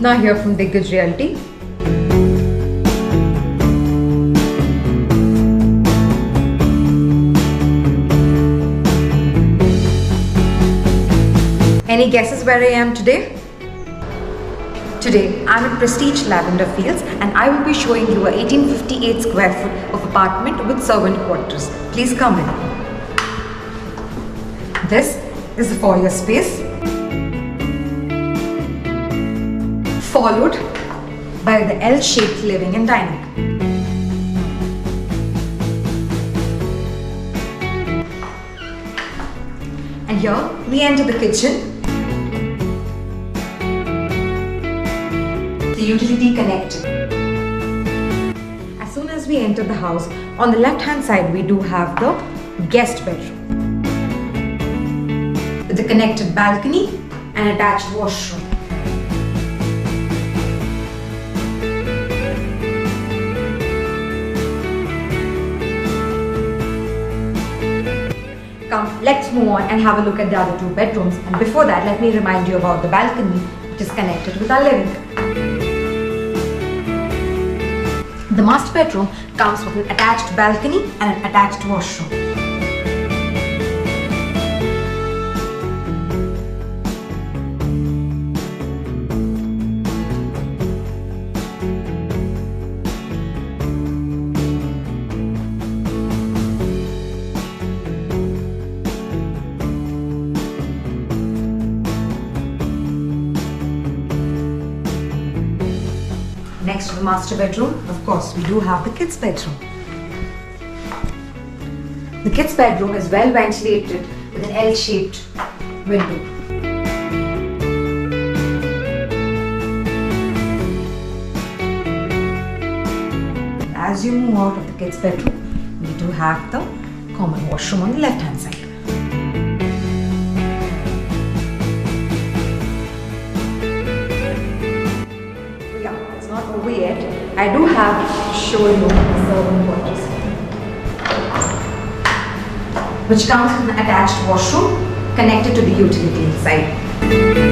Deepna here from Diggaj Realty. Any guesses where I am today? Today, I'm at Prestige Lavender Fields and I will be showing you a 1858 square foot of apartment with servant quarters. Please come in. This is the foyer space, followed by the L-shaped living and dining. And here we enter the kitchen. The utility connected. As soon as we enter the house, on the left hand side we do have the guest bedroom with a connected balcony and attached washroom. Come, let's move on and have a look at the other two bedrooms, and before that let me remind you about the balcony which is connected with our living. The master bedroom comes with an attached balcony and an attached washroom. Next to the master bedroom, of course, we do have the kids' bedroom. The kids' bedroom is well ventilated with an L-shaped window. As you move out of the kids' bedroom, we do have the common washroom on the left-hand side. Not over yet. I do have to show you the servant quarters, which comes with an attached washroom connected to the utility inside.